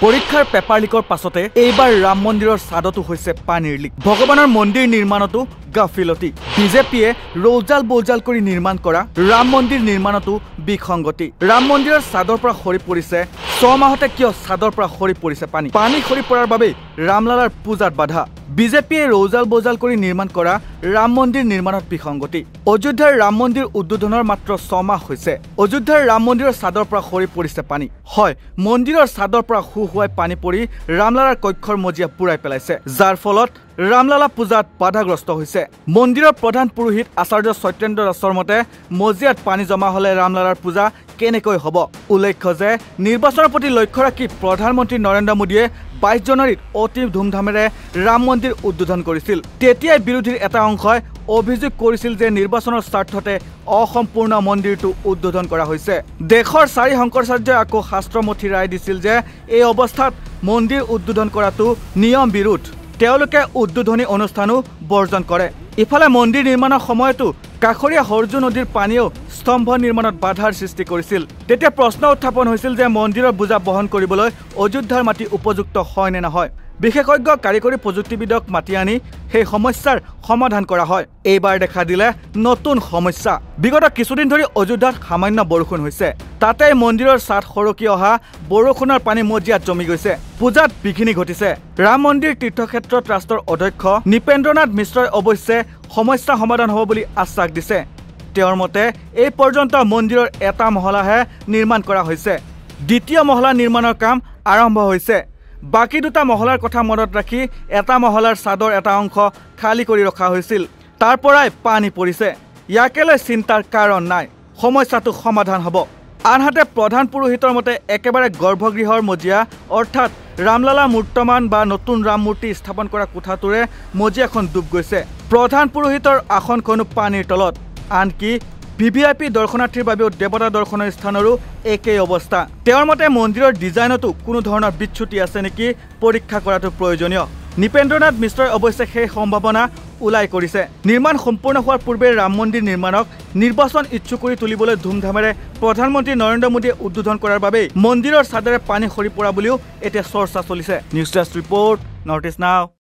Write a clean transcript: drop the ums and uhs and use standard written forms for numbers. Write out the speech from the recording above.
পৰীক্ষাৰ পেপাৰ লিকৰ পাছতে এইবাৰ ৰাম মন্দিৰৰ ছাদতো হৈছে পানীৰ লিক। ভগৱানৰ মন্দিৰ নিৰ্মাণতো গাফিলতি। বিজেপিয়ে ৰৌজাল বৌজাল কৰি নিৰ্মাণ কৰা ৰাম মন্দিৰ নিৰ্মাণতো বিসংগতি। ৰাম মন্দিৰৰ ছাদৰ পৰা সৰি পৰিছে 6 মাহতে কিয় ছাদৰ পৰা সৰি পৰিছে পানী সৰি পৰাৰ বাবে ৰামলালাৰ পূজাত বাধা। বিজেপিয়ে ৰৌজাল বৌজাল কৰি নিৰ্মাণ কৰা ৰাম মন্দিৰ নিৰ্মাণত বিসংগতি। অযোধ্যাৰ ৰাম মন্দিৰ উদ্বোধনৰ মাত্ৰ 6 মাহ হৈছে। অযোধ্যাৰ ৰাম মন্দিৰৰ ছাদৰ পৰা সৰি পৰিছে পানী। হয়, মন্দিৰৰ ছাদৰ পৰা হুহুৱাই পানী পৰি ৰামলালাৰ কক্ষৰ মজিয়া পুৰাই পেলাইছে, যাৰ ফলত ৰামলালা পূজাত বাধাগ্ৰস্ত হৈছে। মন্দিৰৰ প্ৰধান পুৰোহিত আচাৰ্য সত্যেন্দ্ৰ দাসৰ মতে মজিয়াত পানী জমা হলে ৰামলালাৰ পূজা কেনেকৈ হ'ব। উল্লেখ্য যে নিৰ্বাচনৰ প্ৰতি লক্ষ্য ৰাখি প্ৰধানমন্ত্ৰী নৰেন্দ্ৰ মোদীয়ে 22 জানুৱাৰীত অতি ধুমধামেৰে ৰাম মন্দিৰ উদ্বোধন কৰিছিল। তেতিয়াই বিৰোধীৰ এটা অংশই অভিযোগ কৰিছিল যে নিৰ্বাচনৰ স্বাৰ্থতে অসম্পূৰ্ণ মন্দিৰটো উদ্বোধন কৰা হৈছে। দেশৰ 4 শংকৰাচাৰ্যই আকৌ শাস্ত্ৰমথি ৰায় দিছিল যে এই অৱস্থাত মন্দিৰ উদ্বোধন কৰাটো নিয়ম বিৰোধ। তেওঁলোকে উদ্বোধনী অনুষ্ঠানো বৰ্জন কৰে। ইফালে মন্দিৰ নিৰ্মাণৰ সময়তো কাষৰীয়া সৰজু নদীৰ পানীয়েও স্তম্ভ নিৰ্মাণত বাধাৰ সৃষ্টি কৰিছিল। তেতিয়া প্ৰশ্ন উত্থাপন হৈছিল যে মন্দিৰৰ বোজা বহন কৰিবলৈ অযোধ্যাৰ মাটি উপযুক্ত হয় নে নহয়। বিশেষজ্ঞ কাৰিকৰী প্ৰযুক্তিবিদক মাতি আনি সেই সমস্যাৰ সমাধান কৰা হয়। এইবাৰ দেখা দিলে নতুন সমস্যা। বিগত কিছুদিন ধৰি অযোধ্যাত সামান্য বৰষুণ হৈছে। তাতে মন্দিৰৰ ছাদ সৰকি অহা বৰষুণৰ পানী মজিয়াত জমি গৈছে। পূজাত বিঘিনি ঘটিছে। ৰাম মন্দিৰ তীৰ্থক্ষেত্ৰ ট্ৰাষ্টৰ অধ্যক্ষ নৃপেন্দ্ৰনাথ মিশ্ৰই অৱশ্যে সমস্যা সমাধান হ'ব বুলি আশ্বাস দিছে। তেওঁৰ মতে এই পৰ্যন্ত মন্দিৰৰ এটা মহলাহে নিৰ্মাণ কৰা হৈছে। দ্বিতীয় মহলা নিৰ্মাণৰ কাম আৰম্ভ হৈছে। বাকী দুটা মহলাৰ কথা মনত ৰাখি এটা মহলাৰ ছাদৰ এটা অংশ খালী কৰি ৰখা হৈছিল। তাৰ পৰাই পানী পৰিছে। ইয়াকে লৈ চিন্তাৰ কাৰণ নাই, সমস্যাটো সমাধান হ'ব। আনহাতে প্ৰধান পুৰোহিতৰ মতে একেবাৰে গৰ্ভগৃহৰ মজিয়া অৰ্থাৎ ৰামলালা মূৰ্তমান বা নতুন ৰাম মূৰ্তি স্থাপন কৰা কোঠাটোৰে মজিয়াখন ডুব গৈছে। প্ৰধান পুৰোহিতৰ আসনখনো পানীৰ তলত। আনকি ভিভিআইপি দৰ্শনাৰ্থীৰ বাবেও দেৱতা দৰ্শনৰ স্থানৰো একেই অৱস্থা। তেওঁৰ মতে মন্দিৰৰ ডিজাইনতো কোনো ধৰণৰ বিচ্যুতি আছে নেকি পৰীক্ষা কৰাটো প্ৰয়োজনীয়। নৃপেন্দ্ৰনাথ মিশ্ৰই অৱশ্যে সেই সম্ভাৱনা ওলাই কৰিছে। নিৰ্মাণ সম্পূৰ্ণ হোৱাৰ পূৰ্বে ৰাম মন্দিৰ নিৰ্মাণক নিৰ্বাচন ইচ্ছু কৰি তুলিবলৈ ধুমধামেৰে প্ৰধানমন্ত্ৰী নৰেন্দ্ৰ মোদীয়ে উদ্বোধন কৰাৰ বাবে মন্দিৰৰ ছাদেৰে পানী সৰি পৰা বুলিও এতিয়া চৰ্চা চলিছে। News desk report, north east নাও।